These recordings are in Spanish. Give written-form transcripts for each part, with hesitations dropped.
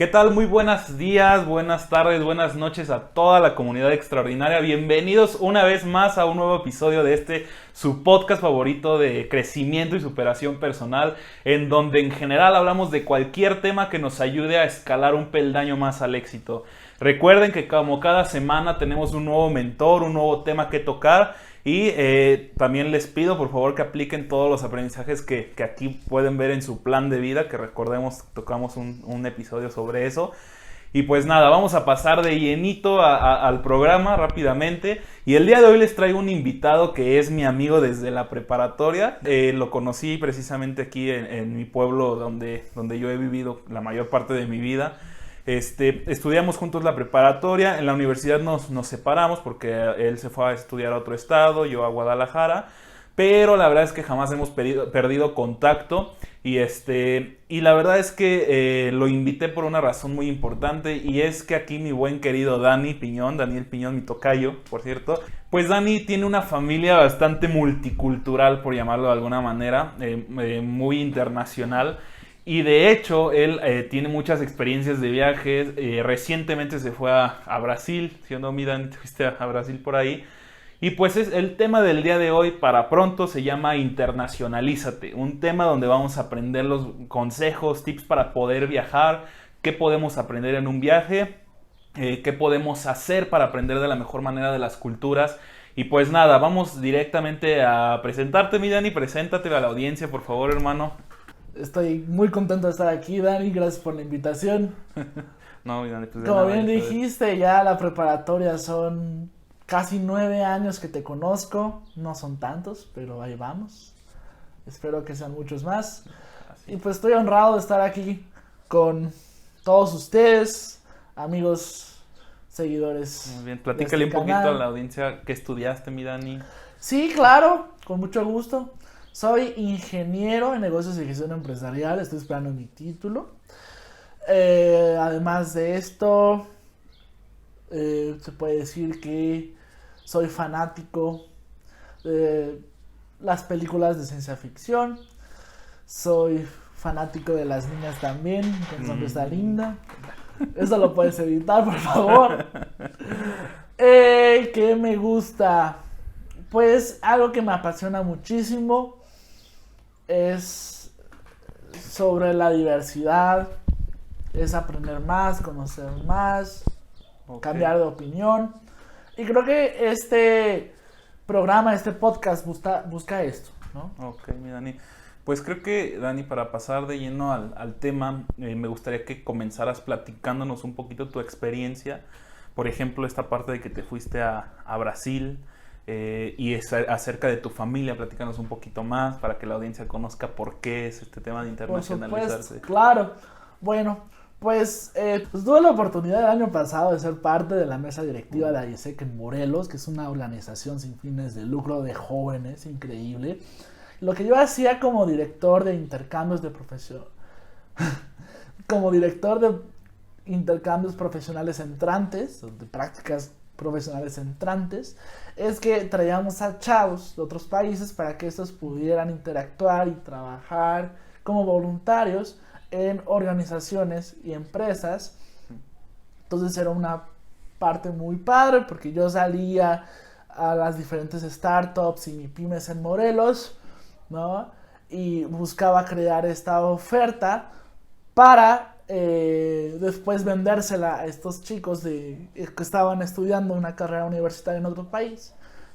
¿Qué tal? Muy buenos días, buenas tardes, buenas noches a toda la comunidad extraordinaria. Bienvenidos una vez más a un nuevo episodio de su podcast favorito de crecimiento y superación personal, en donde en general hablamos de cualquier tema que nos ayude a escalar un peldaño más al éxito. Recuerden que como cada semana tenemos un nuevo mentor, un nuevo tema que tocar. Y también les pido por favor que apliquen todos los aprendizajes que aquí pueden ver en su plan de vida, que recordemos, tocamos un episodio sobre eso. Y pues nada, vamos a pasar de llenito al programa rápidamente. Y el día de hoy les traigo un invitado que es mi amigo desde la preparatoria. Lo conocí precisamente aquí en mi pueblo donde yo he vivido la mayor parte de mi vida. Estudiamos juntos la preparatoria, en la universidad nos separamos porque él se fue a estudiar a otro estado, yo a Guadalajara, pero la verdad es que jamás hemos perdido contacto y la verdad es que lo invité por una razón muy importante, y es que aquí mi buen querido Daniel Piñón, mi tocayo, por cierto, pues Dani tiene una familia bastante multicultural, por llamarlo de alguna manera, muy internacional. Y de hecho, él tiene muchas experiencias de viajes. Recientemente se fue a Brasil. Si no, miran, fuiste a Brasil por ahí. Y pues el tema del día de hoy, para pronto, se llama Internacionalízate. Un tema donde vamos a aprender los consejos, tips para poder viajar. Qué podemos aprender en un viaje. Qué podemos hacer para aprender de la mejor manera de las culturas. Y pues nada, vamos directamente a presentarte, mi Dani. Preséntate a la audiencia, por favor, hermano. Estoy muy contento de estar aquí, Dani, gracias por la invitación. No, pues como bien dijiste, ya la preparatoria son casi 9 años que te conozco, no son tantos, pero ahí vamos. Espero que sean muchos más. Y pues estoy honrado de estar aquí con todos ustedes, amigos, seguidores. Muy bien, platícale un poquito a la audiencia qué estudiaste, mi Dani. Sí, claro, con mucho gusto. Soy ingeniero en negocios y gestión empresarial, estoy esperando mi título. Además de esto, se puede decir que soy fanático de las películas de ciencia ficción. Soy fanático de las niñas también, con está linda. Eso lo puedes evitar, por favor. ¿Qué me gusta? Pues algo que me apasiona muchísimo es sobre la diversidad, es aprender más, conocer más, cambiar de opinión. Y creo que este programa, este podcast busca esto, ¿no? Ok, mi Dani. Pues creo que, Dani, para pasar de lleno al tema, me gustaría que comenzaras platicándonos un poquito tu experiencia. Por ejemplo, esta parte de que te fuiste a Brasil. Y es acerca de tu familia, platícanos un poquito más para que la audiencia conozca por qué es este tema de internacionalizarse. Por supuesto, claro. Bueno, pues tuve la oportunidad el año pasado de ser parte de la mesa directiva de AIESEC en Morelos, que es una organización sin fines de lucro de jóvenes, increíble. Lo que yo hacía como director de intercambios de profesión, como director de intercambios profesionales entrantes, de prácticas profesionales entrantes, es que traíamos a chavos de otros países para que estos pudieran interactuar y trabajar como voluntarios en organizaciones y empresas. Entonces era una parte muy padre porque yo salía a las diferentes startups y pymes en Morelos, ¿no? Y buscaba crear esta oferta para después vendérsela a estos chicos que estaban estudiando una carrera universitaria en otro país,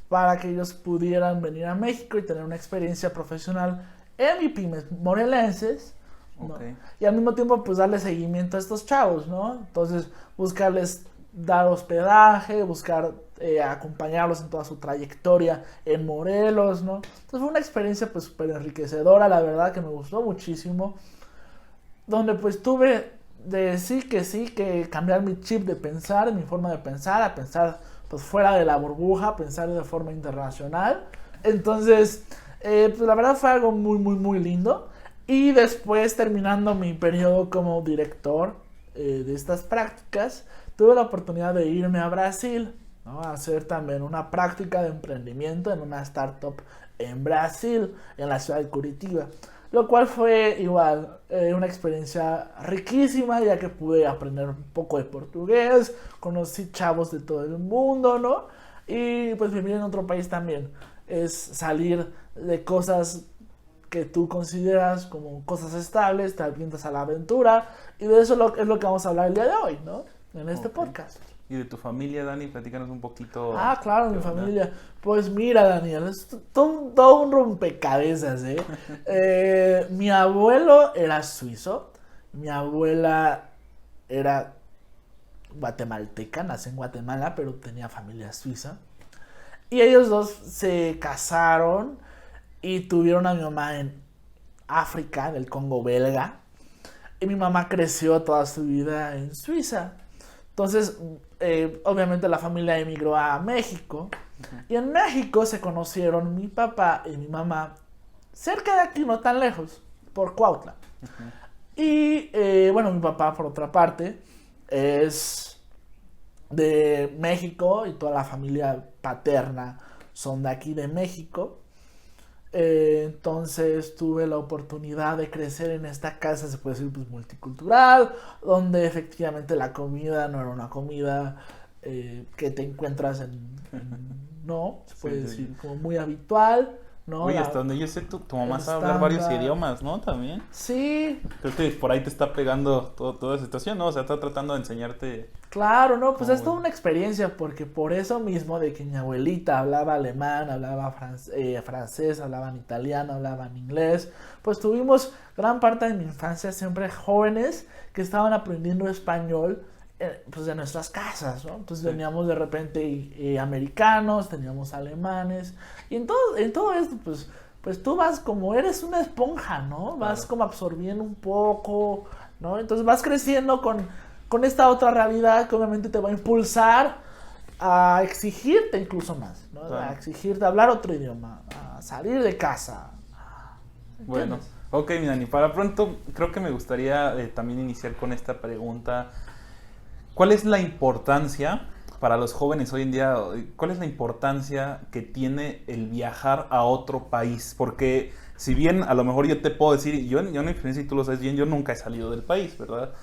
para que ellos pudieran venir a México y tener una experiencia profesional en MIPYMES morelenses, ¿no? Okay. Y al mismo tiempo pues darle seguimiento a estos chavos, ¿no? Entonces buscarles dar hospedaje, buscar acompañarlos en toda su trayectoria en Morelos, ¿no? Entonces fue una experiencia pues súper enriquecedora, la verdad que me gustó muchísimo, donde pues tuve de sí que cambiar mi chip de pensar, mi forma de pensar, a pensar pues fuera de la burbuja, pensar de forma internacional. Entonces, pues la verdad fue algo muy, muy, muy lindo. Y después, terminando mi periodo como director de estas prácticas, tuve la oportunidad de irme a Brasil, ¿no? A hacer también una práctica de emprendimiento en una startup en Brasil, en la ciudad de Curitiba. lo cual fue igual una experiencia riquísima, ya que pude aprender un poco de portugués, conocí chavos de todo el mundo, ¿no? Y pues vivir en otro país también es salir de cosas que tú consideras como cosas estables, te avientas a la aventura, y de eso es lo que vamos a hablar el día de hoy, ¿no? En este podcast. ¿Y de tu familia, Dani? Platícanos un poquito. Ah, claro, mi familia. Pues mira, Daniel, es todo un rompecabezas, ¿eh? Mi abuelo era suizo, mi abuela era guatemalteca, nació en Guatemala, pero tenía familia suiza. Y ellos dos se casaron y tuvieron a mi mamá en África, en el Congo belga. Y mi mamá creció toda su vida en Suiza. Entonces, obviamente la familia emigró a México. Y en México se conocieron mi papá y mi mamá cerca de aquí, no tan lejos, por Cuautla. Y bueno, mi papá, por otra parte, es de México y toda la familia paterna son de aquí de México. Entonces tuve la oportunidad de crecer en esta casa, se puede decir, pues multicultural, donde efectivamente la comida no era una comida que te encuentras no, se puede decir, como muy habitual, ¿no? Oye, hasta donde yo sé, tu mamá sabe hablar varios idiomas, ¿no? También. Sí. Creo que por ahí te está pegando toda esa situación, ¿no? O sea, está tratando de enseñarte. Claro, no, pues es toda una experiencia, porque por eso mismo de que mi abuelita hablaba alemán, hablaba francés, hablaban italiano, hablaban inglés, pues tuvimos gran parte de mi infancia siempre jóvenes que estaban aprendiendo español, pues de nuestras casas, ¿no? Entonces teníamos de repente americanos, teníamos alemanes, y en todo esto, pues tú vas como, eres una esponja, ¿no? Vas como absorbiendo un poco, ¿no? Entonces vas creciendo con esta otra realidad que obviamente te va a impulsar a exigirte incluso más, ¿no? A exigirte a hablar otro idioma, a salir de casa. ¿Entiendes? Bueno, ok, mi Dani, para pronto creo que me gustaría también iniciar con esta pregunta. ¿Cuál es la importancia para los jóvenes hoy en día? ¿Cuál es la importancia que tiene el viajar a otro país? Porque si bien a lo mejor yo te puedo decir, yo en mi experiencia, y tú lo sabes bien, yo nunca he salido del país, ¿verdad?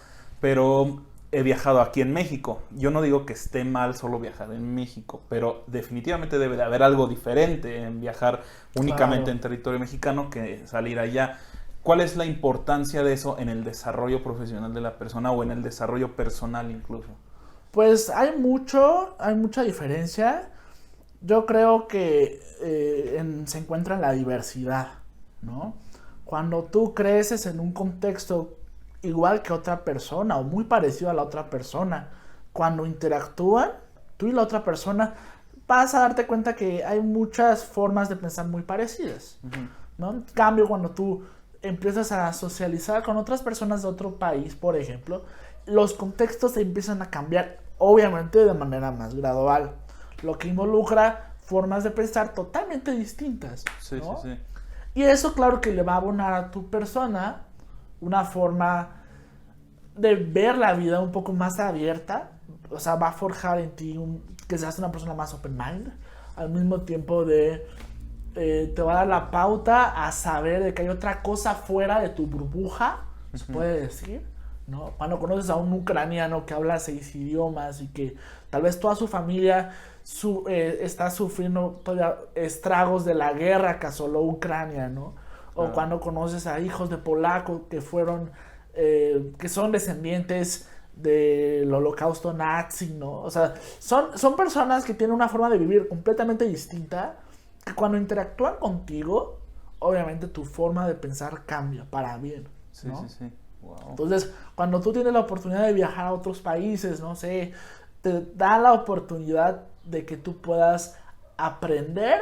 Pero he viajado aquí en México. Yo no digo que esté mal solo viajar en México, pero definitivamente debe de haber algo diferente en viajar únicamente en territorio mexicano que salir allá. ¿Cuál es la importancia de eso en el desarrollo profesional de la persona o en el desarrollo personal incluso? Pues hay mucha diferencia. Yo creo que se encuentra en la diversidad, ¿no? Cuando tú creces en un contexto igual que otra persona o muy parecido a la otra persona, cuando interactúan, tú y la otra persona, vas a darte cuenta que hay muchas formas de pensar muy parecidas, ¿no? En cambio, cuando tú empiezas a socializar con otras personas de otro país, por ejemplo, los contextos se empiezan a cambiar, obviamente de manera más gradual, lo que involucra formas de pensar totalmente distintas, ¿no? Sí. Y eso, claro, que le va a abonar a tu persona una forma de ver la vida un poco más abierta, o sea, va a forjar en ti que seas una persona más open mind, al mismo tiempo te va a dar la pauta a saber de que hay otra cosa fuera de tu burbuja, se puede decir, ¿no? Cuando conoces a un ucraniano que habla 6 idiomas y que tal vez toda su familia está sufriendo todavía estragos de la guerra que asoló Ucrania, ¿no? O cuando conoces a hijos de polacos que son descendientes del holocausto nazi, ¿no? O sea, son personas que tienen una forma de vivir completamente distinta, que cuando interactúan contigo, obviamente tu forma de pensar cambia para bien, ¿no? Sí. Wow. Entonces, cuando tú tienes la oportunidad de viajar a otros países, no sé, te da la oportunidad de que tú puedas aprender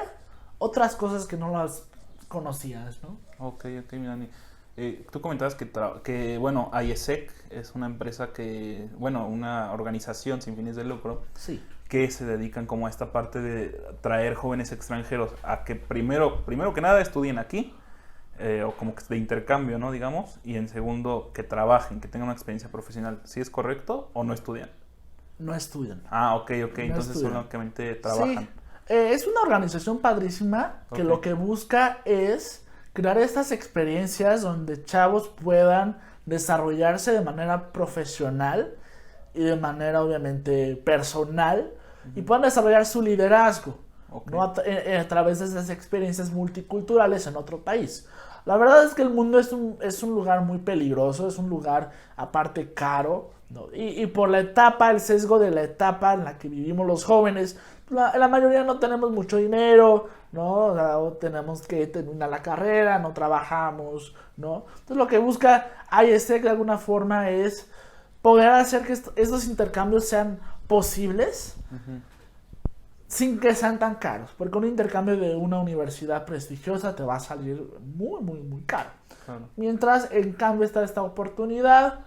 otras cosas que no las conocías, ¿no? Ok, mi Dani. Tú comentabas que bueno, IESEC es una empresa una organización sin fines de lucro, sí, que se dedican como a esta parte de traer jóvenes extranjeros a que primero que nada estudien aquí, o como que de intercambio, ¿no? Digamos, y en segundo, que trabajen, que tengan una experiencia profesional. ¿Sí es correcto o no estudian? No estudian. Ah, ok, entonces solamente trabajan. Sí, es una organización padrísima que lo que busca es crear estas experiencias donde chavos puedan desarrollarse de manera profesional y de manera obviamente personal y puedan desarrollar su liderazgo, Ok. ¿no? A través de esas experiencias multiculturales en otro país. La verdad es que el mundo es un lugar muy peligroso, es un lugar aparte caro, ¿no? Y por la etapa, el sesgo de la etapa en la que vivimos los jóvenes, la mayoría no tenemos mucho dinero, ¿no? O sea, o tenemos que terminar la carrera, no trabajamos, ¿no? Entonces lo que busca IESEC de alguna forma es poder hacer que estos intercambios sean posibles Ujú. sin que sean tan caros, porque un intercambio de una universidad prestigiosa te va a salir muy, muy, muy caro. Claro. Mientras, en cambio, está esta oportunidad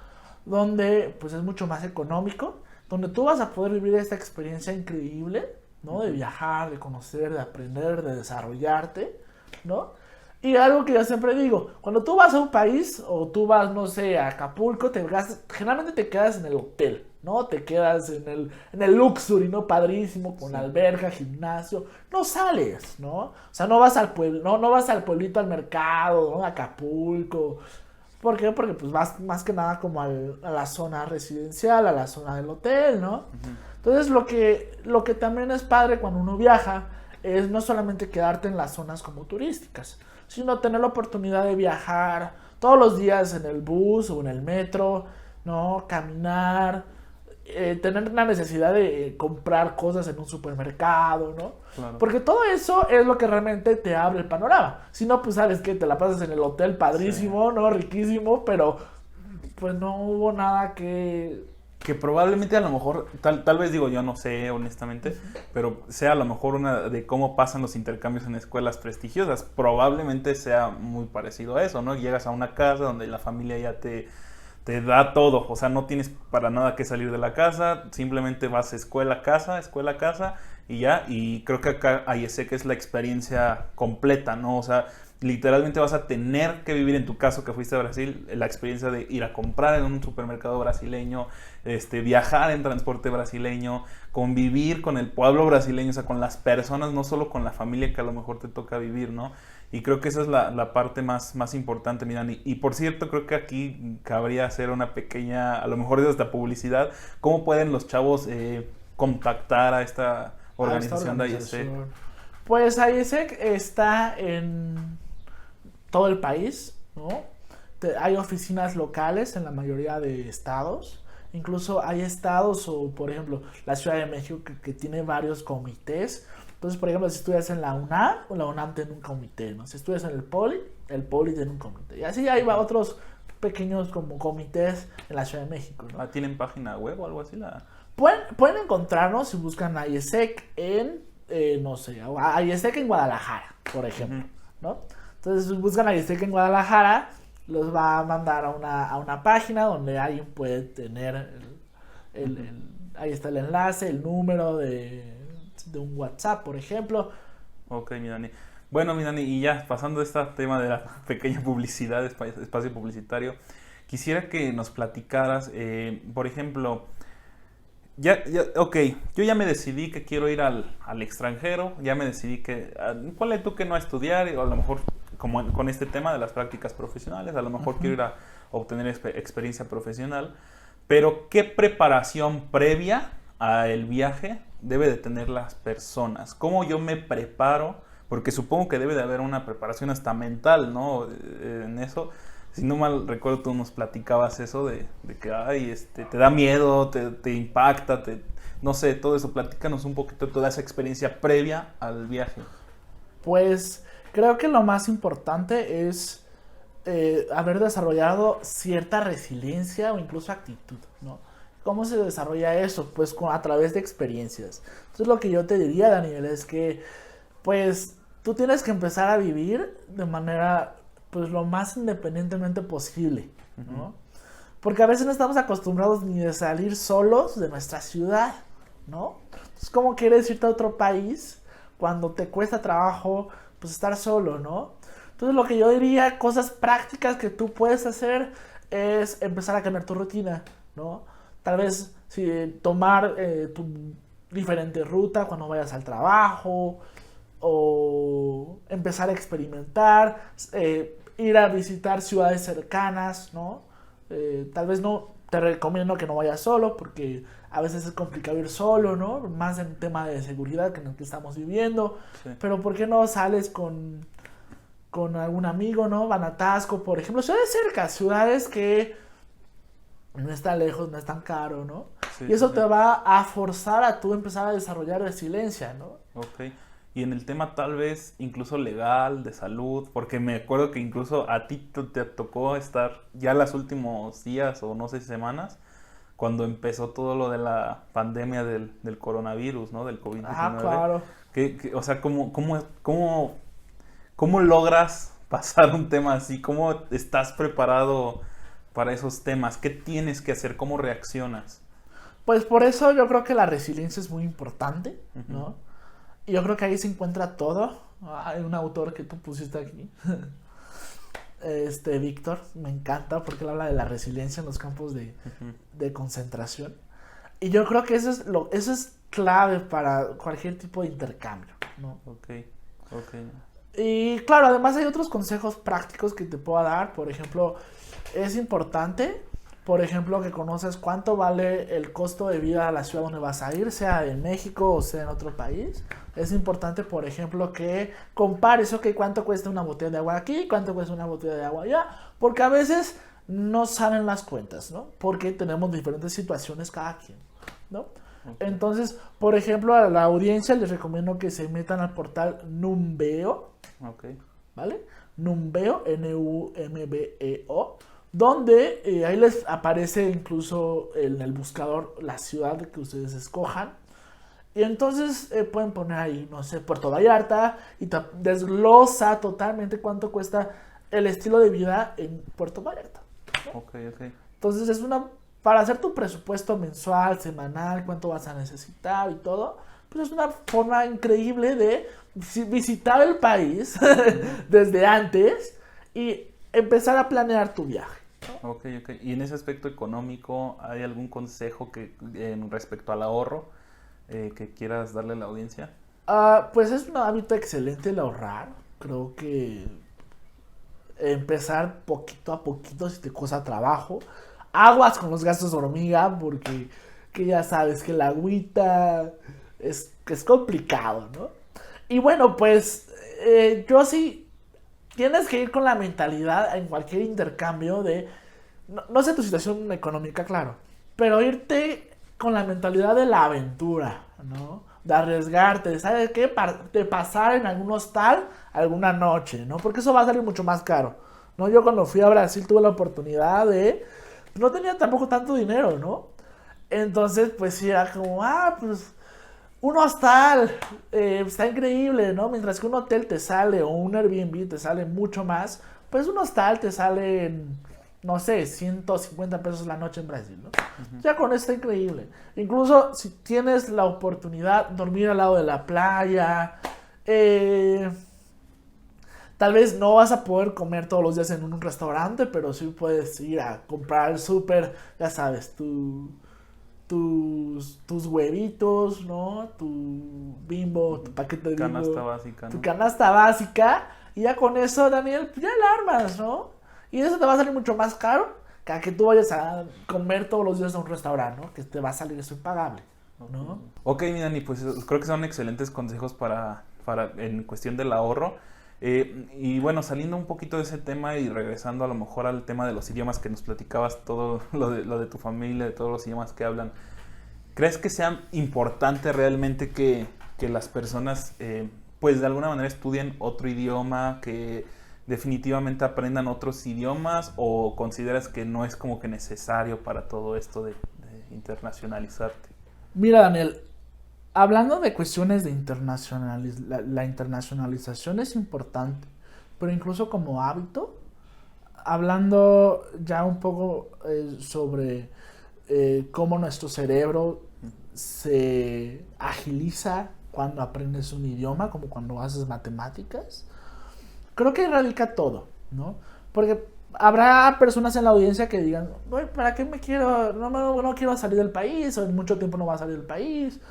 donde pues es mucho más económico, donde tú vas a poder vivir esta experiencia increíble, ¿no? De viajar, de conocer, de aprender, de desarrollarte, ¿no? Y algo que yo siempre digo, cuando tú vas a un país o tú vas, no sé, a Acapulco, generalmente te quedas en el hotel, ¿no? Te quedas en el luxury, ¿no? Padrísimo, con Sí. alberca, gimnasio. No sales, ¿no? O sea, no vas al pueblo, no vas al pueblito, al mercado, ¿no? A Acapulco. ¿Por qué? Porque pues vas más que nada como a la zona residencial, a la zona del hotel, ¿no? Ujú. Entonces lo que también es padre cuando uno viaja es no solamente quedarte en las zonas como turísticas, sino tener la oportunidad de viajar todos los días en el bus o en el metro, ¿no? Caminar, tener la necesidad de comprar cosas en un supermercado, ¿no? Claro. Porque todo eso es lo que realmente te abre el panorama. Si no, pues sabes que te la pasas en el hotel padrísimo, ¿no? Riquísimo, pero pues no hubo nada Que probablemente a lo mejor, tal vez digo, yo no sé honestamente, pero sea a lo mejor una de cómo pasan los intercambios en escuelas prestigiosas. Probablemente sea muy parecido a eso, ¿no? Llegas a una casa donde la familia ya te da todo, o sea, no tienes para nada que salir de la casa, simplemente vas escuela, casa, y ya, y creo que acá IESEC es la experiencia completa, ¿no? O sea, literalmente vas a tener que vivir, en tu caso que fuiste a Brasil, la experiencia de ir a comprar en un supermercado brasileño, viajar en transporte brasileño, convivir con el pueblo brasileño, o sea, con las personas, no solo con la familia que a lo mejor te toca vivir, ¿no? Y creo que esa es la parte más importante, mi Dani. Y por cierto, creo que aquí cabría hacer una pequeña, a lo mejor es hasta publicidad. ¿Cómo pueden los chavos contactar a esta a esta organización de IESEC? organización. Pues IESEC está en todo el país, ¿no? Hay oficinas locales en la mayoría de estados. Incluso hay estados o, por ejemplo, la Ciudad de México que tiene varios comités. Entonces, por ejemplo, si estudias en la UNAM, la UNAM tiene un comité, ¿no? Si estudias en el Poli tiene un comité. Y así hay otros pequeños como comités en la Ciudad de México, ¿no? ¿Tienen página web o algo así? Pueden encontrarnos si buscan a IESEC en, no sé, a IESEC en Guadalajara, por ejemplo, ¿no? Entonces, si buscan a IESEC en Guadalajara, los va a mandar a una página donde alguien puede tener ahí está el enlace, el número de un WhatsApp, por ejemplo. Ok, mi Dani. Bueno, mi Dani, y ya pasando de este tema de la pequeña publicidad, espacio publicitario, quisiera que nos platicaras, por ejemplo, ok, yo ya me decidí que quiero ir al extranjero, ya me decidí ponle tú que no a estudiar, o a lo mejor como con este tema de las prácticas profesionales, a lo mejor quiero ir a obtener experiencia profesional, pero ¿qué preparación previa al viaje debe de tener las personas? ¿Cómo yo me preparo? Porque supongo que debe de haber una preparación hasta mental, ¿no? En eso. Si no mal recuerdo, tú nos platicabas eso de que te da miedo, te impacta, no sé, todo eso. Platícanos un poquito de toda esa experiencia previa al viaje. Pues creo que lo más importante es haber desarrollado cierta resiliencia o incluso actitud, ¿no? ¿Cómo se desarrolla eso? Pues a través de experiencias. Entonces lo que yo te diría, Daniel, es que pues tú tienes que empezar a vivir de manera pues lo más independientemente posible, ¿no? Porque a veces no estamos acostumbrados ni de salir solos de nuestra ciudad, ¿no? Entonces, ¿cómo quieres irte a otro país cuando te cuesta trabajo pues estar solo, ¿no? Entonces lo que yo diría, cosas prácticas que tú puedes hacer es empezar a cambiar tu rutina, ¿no? Tal vez tomar tu diferente ruta cuando vayas al trabajo, o empezar a experimentar, ir a visitar ciudades cercanas, ¿no? Tal vez no te recomiendo que no vayas solo porque a veces es complicado ir solo, ¿no? Más en tema de seguridad que en el que estamos viviendo. Sí. Pero ¿por qué no sales con algún amigo, ¿no? Van a Tasco, por ejemplo, ciudades cerca, ciudades que no está lejos, no es tan caro, ¿no? Sí, y eso te va a forzar a tú empezar a desarrollar resiliencia, ¿no? Ok. Y en el tema tal vez incluso legal, de salud, porque me acuerdo que incluso a ti te tocó estar ya los últimos días o no sé si semanas, cuando empezó todo lo de la pandemia del coronavirus, ¿no? Del COVID-19. Ah, claro. O sea, ¿cómo logras pasar un tema así? ¿Cómo estás preparado para esos temas? ¿Qué tienes que hacer? ¿Cómo reaccionas? Pues por eso yo creo que la resiliencia es muy importante, ¿no? Y yo creo que ahí se encuentra todo. Hay un autor que tú pusiste aquí, Víctor, me encanta porque él habla de la resiliencia en los campos de concentración. Y yo creo que eso es clave para cualquier tipo de intercambio, ¿no? Ok. Y claro, además hay otros consejos prácticos que te puedo dar. Por ejemplo, es importante, por ejemplo, que conoces cuánto vale el costo de vida a la ciudad donde vas a ir, sea en México o sea en otro país. Es importante, por ejemplo, que compares, ok, cuánto cuesta una botella de agua aquí, cuánto cuesta una botella de agua allá, porque a veces no salen las cuentas, ¿no? Porque tenemos diferentes situaciones cada quien, ¿no? Okay. Entonces, por ejemplo, a la audiencia les recomiendo que se metan al portal Numbeo, okay, ¿vale? Numbeo, Numbeo, donde ahí les aparece incluso en el buscador la ciudad que ustedes escojan. Y entonces pueden poner ahí, no sé, Puerto Vallarta y desglosa totalmente cuánto cuesta el estilo de vida en Puerto Vallarta, ¿no? Ok. Entonces es para hacer tu presupuesto mensual, semanal, cuánto vas a necesitar y todo, pues es una forma increíble de visitar el país desde antes y empezar a planear tu viaje, ¿no? Ok. Y en ese aspecto económico, ¿hay algún consejo respecto al ahorro que quieras darle a la audiencia? Pues es un hábito excelente el ahorrar. Creo que empezar poquito a poquito si te cuesta trabajo. Aguas con los gastos de hormiga porque que ya sabes que la agüita es complicado, ¿no? Y bueno, pues yo sí, tienes que ir con la mentalidad en cualquier intercambio de, no sé tu situación económica, claro, pero irte con la mentalidad de la aventura, ¿no? De arriesgarte, ¿sabes qué? De pasar en algún hostal alguna noche, ¿no? Porque eso va a salir mucho más caro, ¿no? Yo cuando fui a Brasil tuve la oportunidad no tenía tampoco tanto dinero, ¿no? Entonces, pues sí, era como, pues un hostal está increíble, ¿no? Mientras que un hotel te sale o un Airbnb te sale mucho más, pues un hostal te sale, no sé, 150 pesos la noche en Brasil, ¿no? Uh-huh. Ya con eso está increíble. Incluso si tienes la oportunidad de dormir al lado de la playa, tal vez no vas a poder comer todos los días en un restaurante, pero sí puedes ir a comprar al súper, ya sabes, tus huevitos, ¿no? Tu Bimbo, tu paquete de Bimbo. Canasta básica, ¿no? Tu canasta básica. Y ya con eso, Daniel, ya la armas, ¿no? Y eso te va a salir mucho más caro que a que tú vayas a comer todos los días a un restaurante, ¿no? Que te va a salir eso impagable, ¿no? Ok, mi Dani, pues creo que son excelentes consejos para en cuestión del ahorro. Y bueno, saliendo un poquito de ese tema y regresando a lo mejor al tema de los idiomas que nos platicabas, todo lo de tu familia, de todos los idiomas que hablan, ¿crees que sea importante realmente que las personas pues de alguna manera estudien otro idioma, que definitivamente aprendan otros idiomas, o consideras que no es como que necesario para todo esto de internacionalizarte? Mira, Daniel, hablando de cuestiones de la internacionalización es importante, pero incluso como hábito, hablando ya un poco sobre cómo nuestro cerebro se agiliza cuando aprendes un idioma, como cuando haces matemáticas, creo que radica todo, ¿no? Porque habrá personas en la audiencia que digan, ¿para qué no quiero salir del país, o en mucho tiempo no va a salir del país,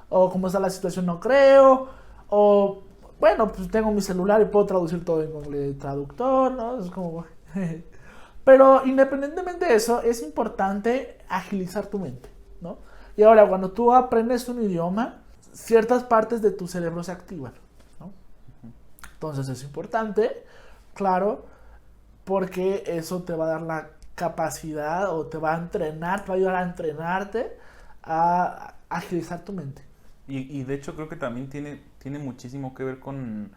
o como está la situación no creo, o bueno, pues tengo mi celular y puedo traducir todo en Google Traductor, ¿no? Es como... Pero independientemente de eso, es importante agilizar tu mente, ¿no? Y ahora, cuando tú aprendes un idioma, ciertas partes de tu cerebro se activan, ¿no? Entonces es importante, claro, porque eso te va a dar la capacidad o te va a entrenar, te va a ayudar a entrenarte a agilizar tu mente. Y de hecho creo que también tiene muchísimo que ver con...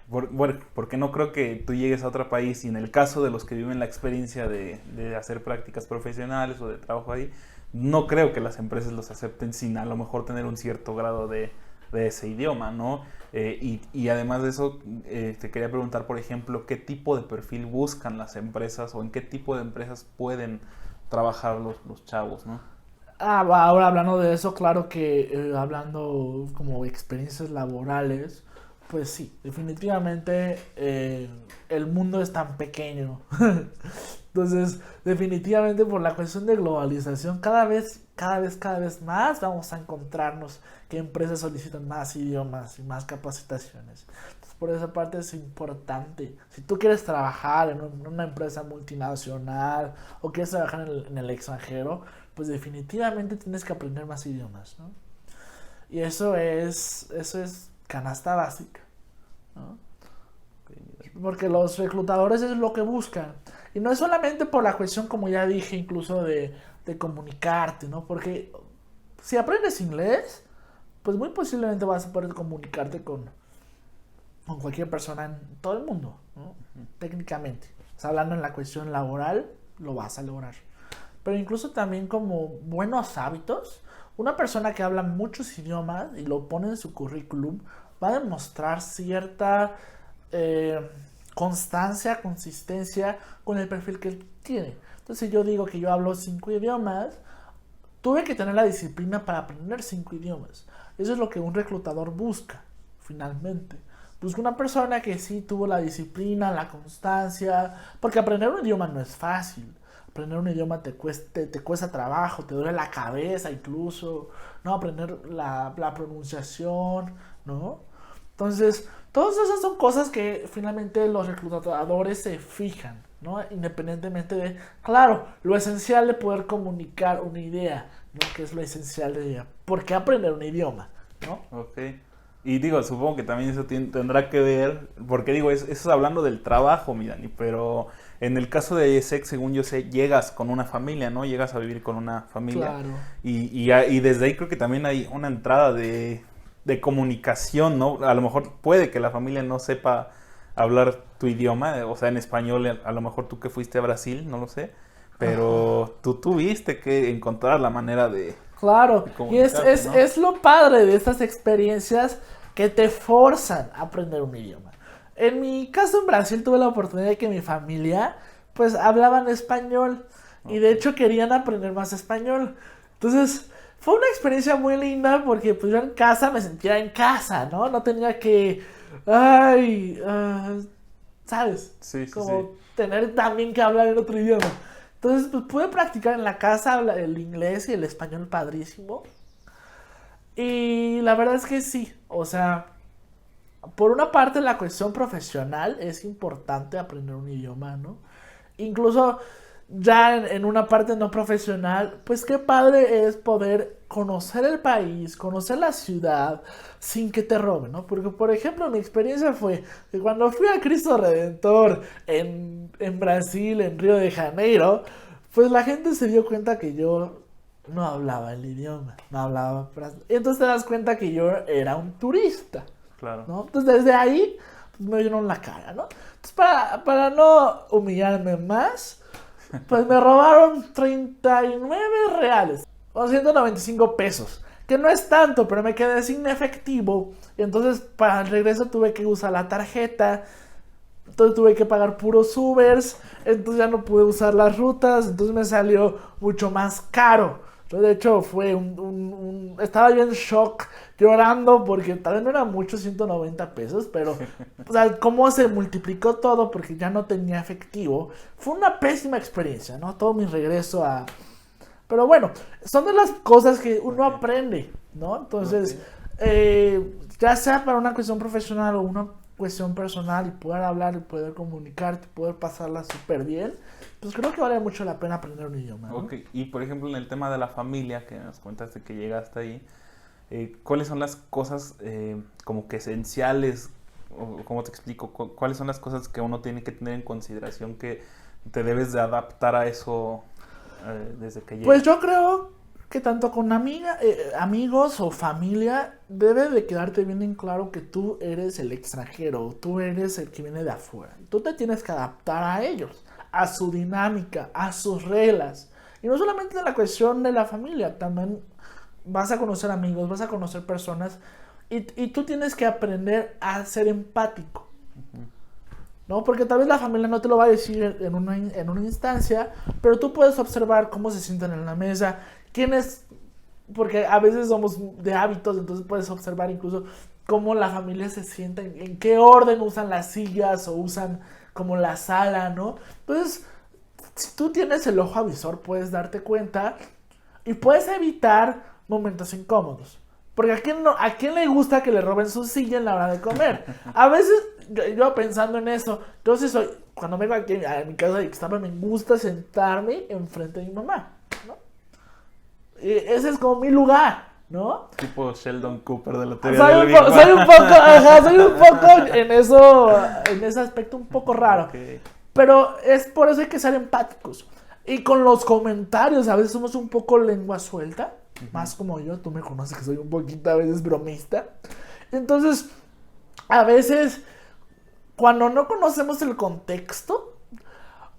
Bueno, porque no creo que tú llegues a otro país y en el caso de los que viven la experiencia de hacer prácticas profesionales o de trabajo ahí, no creo que las empresas los acepten sin a lo mejor tener un cierto grado de ese idioma, ¿no? Y además de eso, te quería preguntar, por ejemplo, ¿qué tipo de perfil buscan las empresas o en qué tipo de empresas pueden trabajar los chavos, ¿no? Ahora hablando de eso, claro que hablando como experiencias laborales, pues sí, definitivamente el mundo es tan pequeño. Entonces, definitivamente por la cuestión de globalización, cada vez más vamos a encontrarnos que empresas solicitan más idiomas y más capacitaciones. Entonces, por esa parte es importante. Si tú quieres trabajar en una empresa multinacional o quieres trabajar en el extranjero, pues definitivamente tienes que aprender más idiomas, ¿no? Y eso es canasta básica, ¿no? Porque los reclutadores es lo que buscan. Y no es solamente por la cuestión, como ya dije, incluso de comunicarte, ¿no? Porque si aprendes inglés, pues muy posiblemente vas a poder comunicarte con cualquier persona en todo el mundo, ¿no? Técnicamente. O sea, hablando en la cuestión laboral, lo vas a lograr. Pero incluso también como buenos hábitos, una persona que habla muchos idiomas y lo pone en su currículum va a demostrar cierta constancia, consistencia con el perfil que él tiene. Entonces, si yo digo que yo hablo 5 idiomas, tuve que tener la disciplina para aprender 5 idiomas. Eso es lo que un reclutador busca, finalmente. Busca una persona que sí tuvo la disciplina, la constancia, porque aprender un idioma no es fácil. Aprender un idioma te cuesta trabajo, te duele la cabeza incluso, ¿no? Aprender la pronunciación, ¿no? Entonces, todas esas son cosas que finalmente los reclutadores se fijan, ¿no? Independientemente de, claro, lo esencial de poder comunicar una idea, ¿no? Que es lo esencial de por qué aprender un idioma, ¿no? Ok. Y digo, supongo que también eso tendrá que ver, porque digo, eso es hablando del trabajo, mi Dani, pero en el caso de IESEC, según yo sé, llegas con una familia, ¿no? Llegas a vivir con una familia. Claro. Y desde ahí creo que también hay una entrada de comunicación, ¿no? A lo mejor puede que la familia no sepa hablar tu idioma, o sea, en español, a lo mejor tú que fuiste a Brasil, no lo sé, pero tú tuviste que encontrar la manera de... Claro, y ¿no? es lo padre de estas experiencias que te forzan a aprender un idioma. En mi caso en Brasil tuve la oportunidad de que mi familia pues hablaban español y de hecho querían aprender más español. Entonces fue una experiencia muy linda porque pues yo en casa me sentía en casa, ¿no? No tenía que, ¿sabes? Sí, Como tener también que hablar en otro idioma. Entonces, pues pude practicar en la casa el inglés y el español padrísimo. Y la verdad es que sí, o sea, por una parte la cuestión profesional es importante aprender un idioma, ¿no? Incluso ya en una parte no profesional, pues qué padre es poder conocer el país, conocer la ciudad sin que te roben, ¿no? Porque, por ejemplo, mi experiencia fue que cuando fui a Cristo Redentor en Brasil, en Río de Janeiro, pues la gente se dio cuenta que yo no hablaba el idioma, no hablaba francés. Y entonces te das cuenta que yo era un turista, Claro. ¿no? Entonces desde ahí pues, me dieron la cara, ¿no? Entonces para no humillarme más, pues me robaron 39 reales o 195 pesos, que no es tanto, pero me quedé sin efectivo. Y entonces para el regreso tuve que usar la tarjeta. Entonces tuve que pagar puros Ubers, entonces ya no pude usar las rutas, entonces me salió mucho más caro. Entonces, de hecho, fue estaba yo en shock, llorando, porque tal vez no era mucho, 190 pesos, pero, o sea, cómo se multiplicó todo porque ya no tenía efectivo. Fue una pésima experiencia, ¿no? Todo mi regreso a... Pero bueno, son de las cosas que uno aprende, ¿no? Entonces, ya sea para una cuestión profesional o una cuestión personal, y poder hablar y poder comunicarte, poder pasarla súper bien, pues creo que vale mucho la pena aprender un idioma, ¿no? Ok, y por ejemplo en el tema de la familia, que nos contaste que llegaste ahí, ¿cuáles son las cosas como que esenciales, o cómo te explico, cuáles son las cosas que uno tiene que tener en consideración que te debes de adaptar a eso desde que llegas? Pues yo creo que tanto con amigos o familia, debe de quedarte bien en claro que tú eres el extranjero, tú eres el que viene de afuera. Tú te tienes que adaptar a ellos, a su dinámica, a sus reglas. Y no solamente de la cuestión de la familia, también vas a conocer amigos, vas a conocer personas, y tú tienes que aprender a ser empático, ¿no? Porque tal vez la familia no te lo va a decir en una instancia, pero tú puedes observar cómo se sientan en la mesa, quiénes, porque a veces somos de hábitos, entonces puedes observar incluso cómo la familia se sienta, en qué orden usan las sillas o usan como la sala, ¿no? Entonces, si tú tienes el ojo avisor, puedes darte cuenta y puedes evitar momentos incómodos. Porque ¿a quién le gusta que le roben su silla en la hora de comer? A veces, yo pensando en eso, entonces cuando vengo aquí a mi casa de Ixtapa, me gusta sentarme enfrente de mi mamá, ¿no? Y ese es como mi lugar, ¿no? Tipo Sheldon Cooper de la teoría del Big Bang. Soy un poco en ese aspecto un poco raro. Okay. Pero es por eso hay que ser empáticos. Y con los comentarios, a veces somos un poco lengua suelta. Más como yo, tú me conoces que soy un poquito a veces bromista. Entonces, a veces, cuando no conocemos el contexto,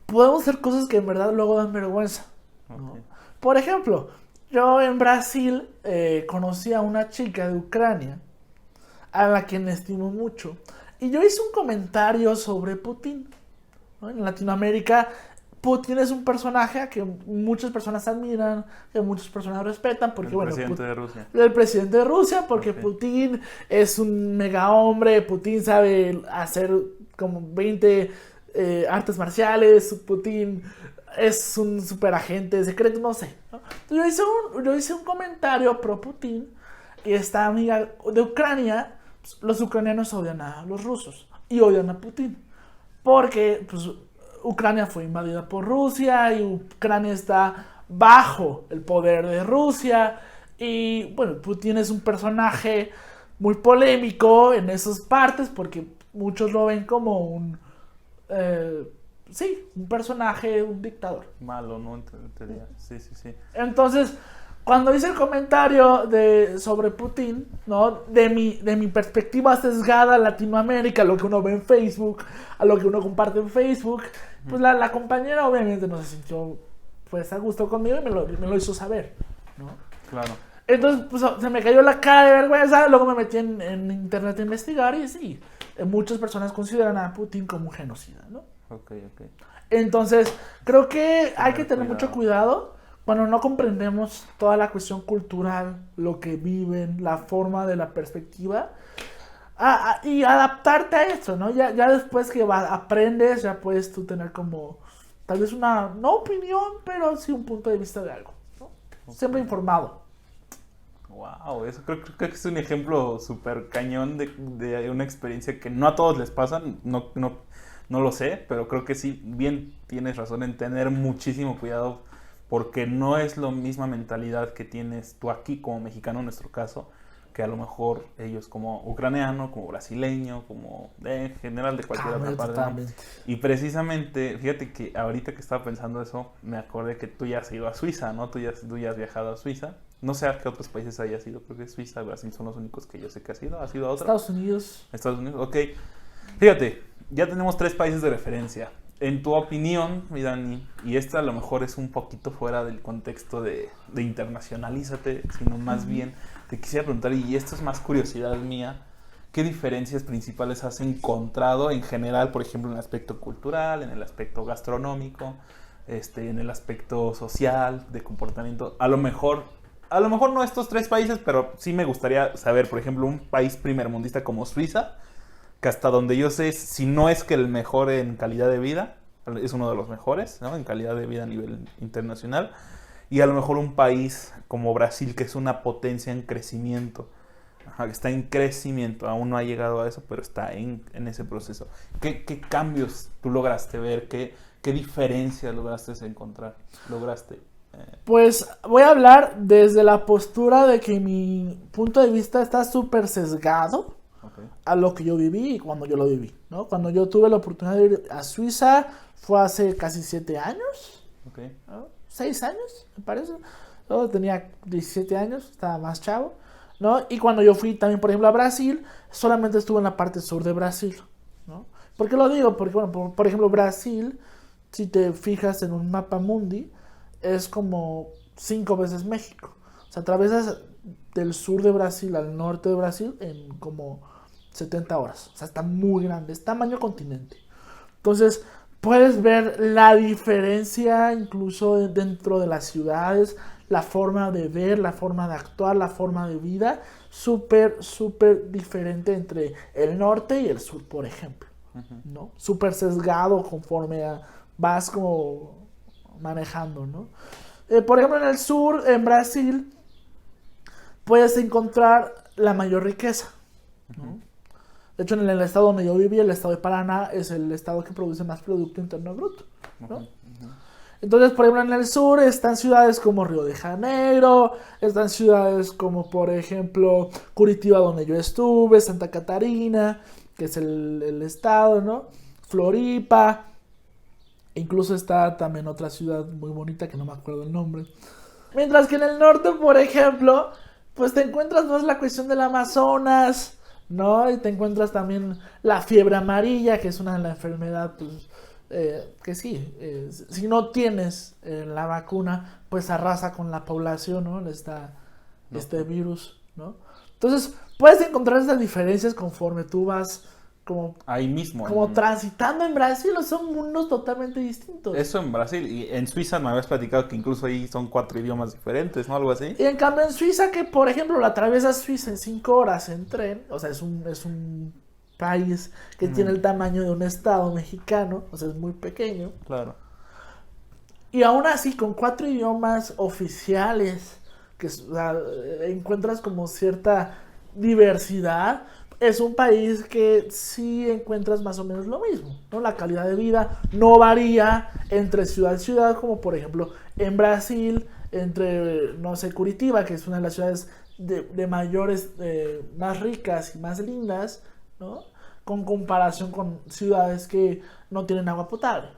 podemos hacer cosas que en verdad luego dan vergüenza, ¿no? Okay. Por ejemplo, yo en Brasil conocí a una chica de Ucrania, a la quien estimo mucho. Y yo hice un comentario sobre Putin, ¿no? En Latinoamérica, Putin es un personaje que muchas personas admiran, que muchas personas respetan, porque El presidente de Rusia. El presidente de Rusia, porque Okay. Putin es un mega hombre, Putin sabe hacer como 20 artes marciales, Putin es un super agente secreto, no sé, ¿no? Entonces yo hice un comentario pro Putin, y esta amiga de Ucrania, pues, los ucranianos odian a los rusos y odian a Putin, porque pues Ucrania fue invadida por Rusia y Ucrania está bajo el poder de Rusia. Y bueno, Putin es un personaje muy polémico en esas partes porque muchos lo ven como un personaje, un dictador. Malo, ¿no? Sí. Entonces, cuando hice el comentario sobre Putin, ¿no? De mi perspectiva sesgada a Latinoamérica, lo que uno ve en Facebook, a lo que uno comparte en Facebook, pues la compañera obviamente no se sintió pues a gusto conmigo y me lo hizo saber, ¿no? Claro. Entonces, pues se me cayó la cara de vergüenza, luego me metí en internet a investigar y sí, muchas personas consideran a Putin como un genocida, ¿no? Ok. Entonces, creo que hay que tener cuidado. mucho cuidado cuando no comprendemos toda la cuestión cultural, lo que viven, la forma de la perspectiva, y adaptarte a eso, ¿no? Ya después que aprendes, ya puedes tú tener como, tal vez no opinión, pero sí un punto de vista de algo, ¿no? Okay. Siempre informado. Wow, eso creo que es un ejemplo súper cañón de una experiencia que no a todos les pasa, no lo sé, pero creo que sí, bien tienes razón en tener muchísimo cuidado porque no es la misma mentalidad que tienes tú aquí como mexicano en nuestro caso, que a lo mejor ellos como ucraniano, como brasileño, como en general de cualquier otra parte, ¿no? Y precisamente, fíjate que ahorita que estaba pensando eso, me acordé que tú ya has ido a Suiza, ¿no? Tú ya has viajado a Suiza. No sé a qué otros países hayas ido, creo que Suiza, Brasil son los únicos que yo sé que has ido. ¿Has ido a otros? Estados Unidos, ok. Fíjate, ya tenemos 3 países de referencia. En tu opinión, mi Dani, y esta a lo mejor es un poquito fuera del contexto de internacionalízate, sino más bien te quisiera preguntar, y esto es más curiosidad mía, ¿qué diferencias principales has encontrado en general, por ejemplo, en el aspecto cultural, en el aspecto gastronómico, en el aspecto social, de comportamiento? A lo mejor no estos 3 países, pero sí me gustaría saber, por ejemplo, un país primermundista como Suiza, que hasta donde yo sé, si no es que el mejor en calidad de vida, es uno de los mejores, ¿no? En calidad de vida a nivel internacional, y a lo mejor un país como Brasil, que es una potencia en crecimiento, Ajá, que está en crecimiento, aún no ha llegado a eso, pero está en ese proceso. ¿Qué cambios tú lograste ver? ¿Qué diferencias lograste encontrar? Pues voy a hablar desde la postura de que mi punto de vista está súper sesgado a lo que yo viví y cuando yo lo viví, ¿no? Cuando yo tuve la oportunidad de ir a Suiza fue hace casi 7 años, ¿no? 6 años, me parece. Yo tenía 17 años, estaba más chavo, ¿no? Y cuando yo fui también, por ejemplo, a Brasil, solamente estuve en la parte sur de Brasil, ¿no? ¿Por qué lo digo? Porque, bueno, por ejemplo, Brasil, si te fijas en un mapa mundi, es como 5 veces México. O sea, atravesas del sur de Brasil al norte de Brasil en como 70 horas. O sea, está muy grande, es tamaño continente. Entonces, puedes ver la diferencia incluso dentro de las ciudades, la forma de ver, la forma de actuar, la forma de vida, súper, súper diferente entre el norte y el sur, por ejemplo, ¿no? Súper sesgado conforme vas como manejando, ¿no? Por ejemplo, en el sur, en Brasil, puedes encontrar la mayor riqueza, ¿no? De hecho, en el estado donde yo viví, el estado de Paraná, es el estado que produce más Producto Interno Bruto, ¿no? Entonces, por ejemplo, en el sur están ciudades como Río de Janeiro, están ciudades como, por ejemplo, Curitiba, donde yo estuve, Santa Catarina, que es el estado, ¿no? Floripa, incluso está también otra ciudad muy bonita que no me acuerdo el nombre. Mientras que en el norte, por ejemplo, pues te encuentras más la cuestión del Amazonas, ¿no? Y te encuentras también la fiebre amarilla, que es una enfermedad, pues, que sí, si no tienes la vacuna, pues arrasa con la población, ¿no? Este virus, ¿no? Entonces, puedes encontrar esas diferencias conforme tú vas como ahí mismo. Como transitando en Brasil, son mundos totalmente distintos. Eso en Brasil. Y en Suiza me habías platicado que incluso ahí son 4 idiomas diferentes, ¿no? Algo así. Y en cambio en Suiza, que por ejemplo la atraviesas Suiza en 5 horas en tren, o sea, es un país que tiene el tamaño de un estado mexicano, o sea, es muy pequeño. Claro. Y aún así, con 4 idiomas oficiales, que o sea, encuentras como cierta diversidad. Es un país que sí encuentras más o menos lo mismo, ¿no? La calidad de vida no varía entre ciudad y ciudad, como por ejemplo en Brasil, entre, no sé, Curitiba, que es una de las ciudades de mayores, más ricas y más lindas, ¿no? Con comparación con ciudades que no tienen agua potable,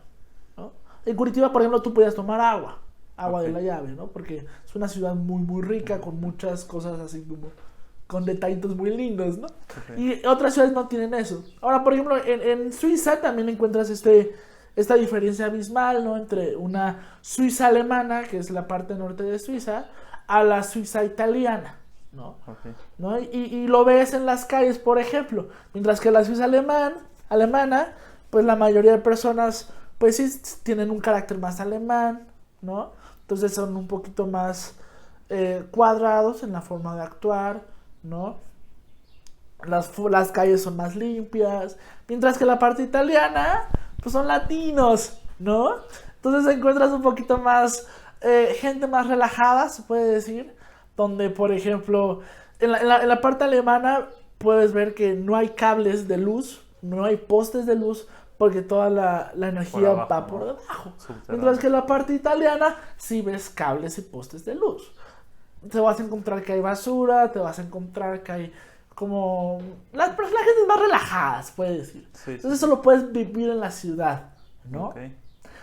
¿no? En Curitiba, por ejemplo, tú podías tomar agua de la llave, ¿no? Porque es una ciudad muy, muy rica, con muchas cosas así como con detallitos muy lindos, ¿no? Y otras ciudades no tienen eso. Ahora, por ejemplo, en Suiza también encuentras esta diferencia abismal, ¿no? Entre una Suiza alemana, que es la parte norte de Suiza, a la Suiza italiana, ¿no? ¿No? Y lo ves en las calles, por ejemplo. Mientras que la Suiza alemana, pues la mayoría de personas, pues sí tienen un carácter más alemán, ¿no? Entonces son un poquito más cuadrados en la forma de actuar, ¿no? Las calles son más limpias, mientras que la parte italiana, pues son latinos, ¿no? Entonces encuentras un poquito más gente más relajada, se puede decir, donde, por ejemplo, en la parte alemana puedes ver que no hay cables de luz, no hay postes de luz, porque toda la energía va por debajo. Mientras que en la parte italiana sí ves cables y postes de luz. Te vas a encontrar que hay basura, te vas a encontrar que hay como... la gente es más relajada, se puede decir. Sí, entonces eso lo puedes vivir en la ciudad, ¿no?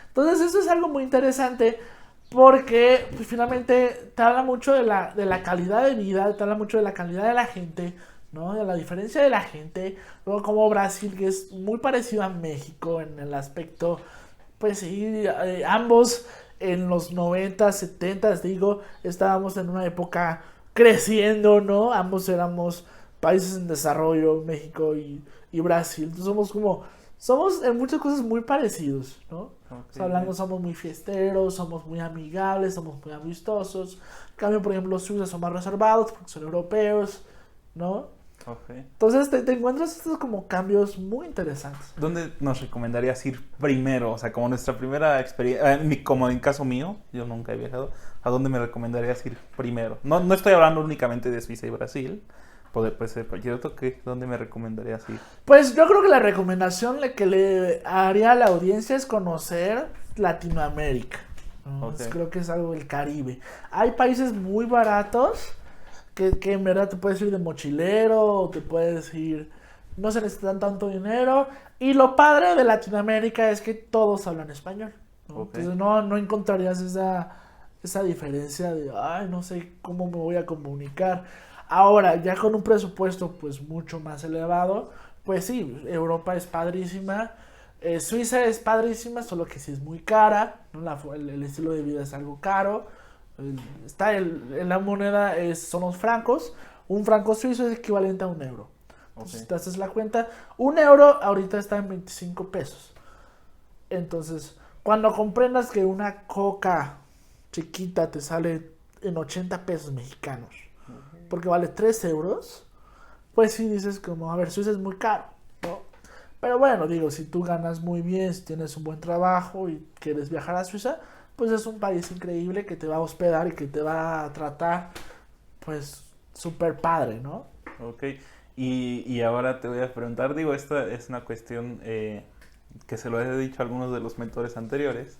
Entonces eso es algo muy interesante porque pues, finalmente te habla mucho de la calidad de vida, te habla mucho de la calidad de la gente, ¿no? De la diferencia de la gente. Luego como Brasil, que es muy parecido a México en el aspecto, pues sí, ambos... En los 90, 70, digo, estábamos en una época creciendo, ¿no? Ambos éramos países en desarrollo, México y Brasil. Entonces somos en muchas cosas muy parecidos, ¿no? O sea, hablando, somos muy fiesteros, somos muy amigables, somos muy amistosos. En cambio, por ejemplo, los suizos son más reservados porque son europeos, ¿no? Entonces te encuentras estos como cambios muy interesantes. ¿Dónde nos recomendarías ir primero? O sea, como nuestra primera experiencia, como en caso mío, yo nunca he viajado, ¿a dónde me recomendarías ir primero? No estoy hablando únicamente de Suiza y Brasil, puede ser cualquier otro. ¿Dónde me recomendarías ir? Pues yo creo que la recomendación que le haría a la audiencia es conocer Latinoamérica, ¿no? Okay. Creo que es algo del Caribe. Hay países muy baratos que en verdad te puedes ir de mochilero, o te puedes ir, no se necesitan tanto dinero. Y lo padre de Latinoamérica es que todos hablan español, ¿no? Okay. Entonces no encontrarías esa diferencia de, ay, no sé cómo me voy a comunicar. Ahora, ya con un presupuesto pues mucho más elevado, pues sí, Europa es padrísima. Suiza es padrísima, solo que sí es muy cara, ¿no? El estilo de vida es algo caro. La moneda son los francos. Un franco suizo es equivalente a un euro. Entonces, Okay. te haces la cuenta. Un euro ahorita está en 25 pesos. Entonces, cuando comprendas que una coca chiquita te sale en 80 pesos mexicanos, porque vale 3 euros, pues sí dices como, a ver, Suiza es muy caro, ¿no? Pero bueno, digo, si tú ganas muy bien, si tienes un buen trabajo y quieres viajar a Suiza, pues es un país increíble que te va a hospedar y que te va a tratar, pues, súper padre, ¿no? Ok, y ahora te voy a preguntar, digo, esta es una cuestión que se lo he dicho a algunos de los mentores anteriores.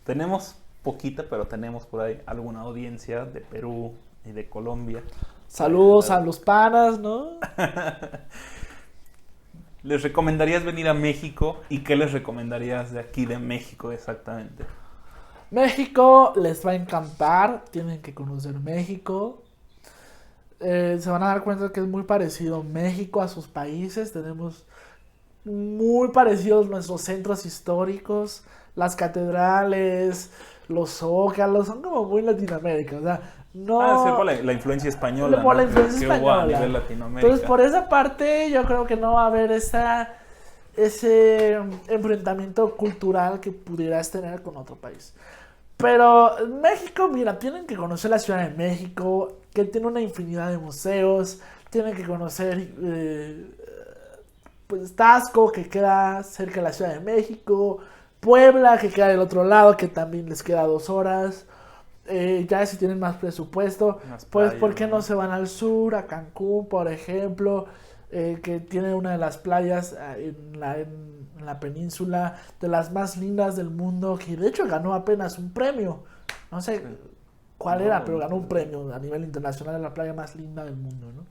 Tenemos poquita, pero tenemos por ahí alguna audiencia de Perú y de Colombia. Saludos a los panas, ¿no? ¿Les recomendarías venir a México? ¿Y qué les recomendarías de aquí de México exactamente? México les va a encantar, tienen que conocer México. Se van a dar cuenta que es muy parecido México a sus países. Tenemos muy parecidos nuestros centros históricos, las catedrales, los zócalos, son como muy Latinoamérica, o sea, no... Sí, por la influencia española, por la ¿no? influencia Que hubo a española. nivel Latinoamérica. Entonces, por esa parte, yo creo que no va a haber ese enfrentamiento cultural que pudieras tener con otro país. Pero México, mira, tienen que conocer la Ciudad de México, que tiene una infinidad de museos, tienen que conocer pues Tasco, que queda cerca de la Ciudad de México, Puebla, que queda del otro lado, que también les queda 2 horas. Ya si tienen más presupuesto, Unas pues playas, ¿por qué ¿no? no se van al sur, a Cancún, por ejemplo? Que tiene una de las playas en la península de las más lindas del mundo, que de hecho ganó apenas un premio. No sé Sí. cuál No, era, pero ganó un premio a nivel internacional de la playa más linda del mundo, ¿no?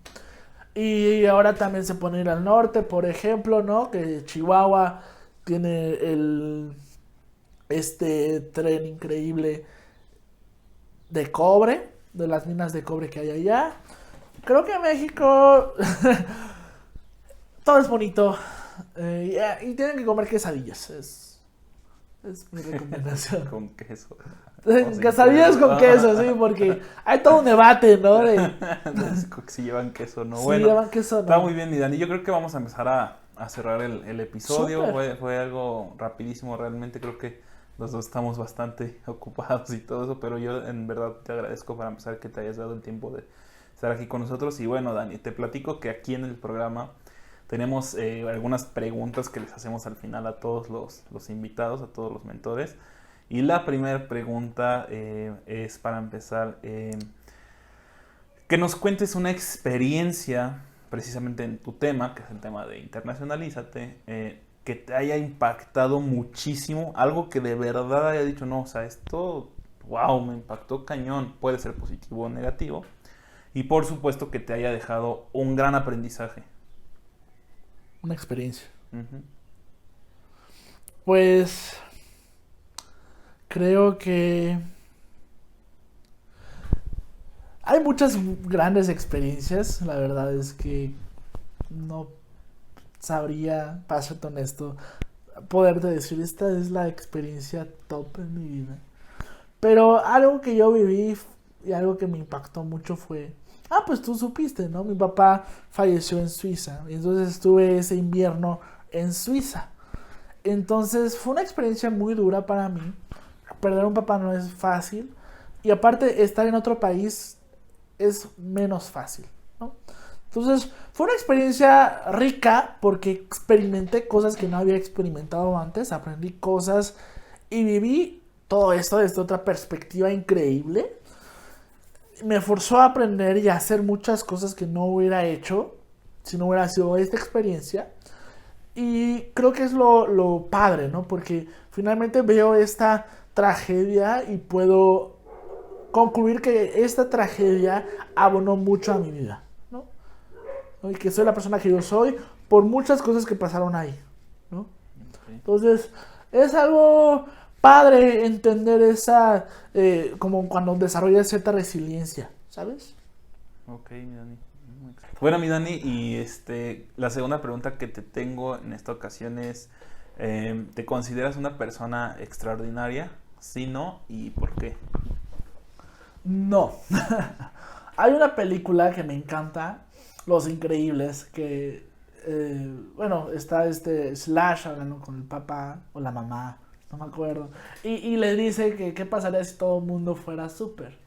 Y ahora también se pone ir al norte, por ejemplo, ¿no? Que Chihuahua tiene este tren increíble de cobre, de las minas de cobre que hay allá. Creo que México todo es bonito, y tienen que comer quesadillas, es mi recomendación. Con queso. Quesadillas con queso, sí, porque hay todo un debate, ¿no? De Si llevan queso o no. si Bueno, llevan queso o está no. muy bien, mi Dani. Yo creo que vamos a empezar a cerrar el episodio. Súper. Fue algo rapidísimo, realmente creo que los dos estamos bastante ocupados y todo eso, pero yo en verdad te agradezco para empezar que te hayas dado el tiempo de estar aquí con nosotros. Y bueno, Dani, te platico que aquí en el programa tenemos algunas preguntas que les hacemos al final a todos los invitados, a todos los mentores. Y la primera pregunta es para empezar, que nos cuentes una experiencia precisamente en tu tema, que es el tema de internacionalízate, que te haya impactado muchísimo, algo que de verdad haya dicho, no, o sea, esto, wow, me impactó cañón, puede ser positivo o negativo, y por supuesto que te haya dejado un gran aprendizaje. Una experiencia. Uh-huh. Pues creo que hay muchas grandes experiencias. La verdad es que no sabría, para serte honesto, poderte decir esta es la experiencia top en mi vida. Pero algo que yo viví y algo que me impactó mucho fue, pues tú supiste, ¿no? Mi papá falleció en Suiza y entonces estuve ese invierno en Suiza. Entonces fue una experiencia muy dura para mí. Perder a un papá no es fácil y aparte estar en otro país es menos fácil, ¿no? Entonces fue una experiencia rica porque experimenté cosas que no había experimentado antes, aprendí cosas y viví todo esto desde otra perspectiva increíble. me forzó a aprender y a hacer muchas cosas que no hubiera hecho si no hubiera sido esta experiencia. Y creo que es lo padre, ¿no? Porque finalmente veo esta tragedia y puedo concluir que esta tragedia abonó mucho a mi vida, ¿no? Y que soy la persona que yo soy por muchas cosas que pasaron ahí, ¿no? Entonces, es algo padre entender esa, como cuando desarrollas cierta resiliencia, ¿sabes? Ok, mi Dani. Bueno, mi Dani, y la segunda pregunta que te tengo en esta ocasión es, ¿te consideras una persona extraordinaria? Sí, no, ¿y por qué? No. Hay una película que me encanta, Los Increíbles, que, bueno, está Slash hablando con el papá o la mamá, no me acuerdo, y le dice que qué pasaría si todo el mundo fuera súper.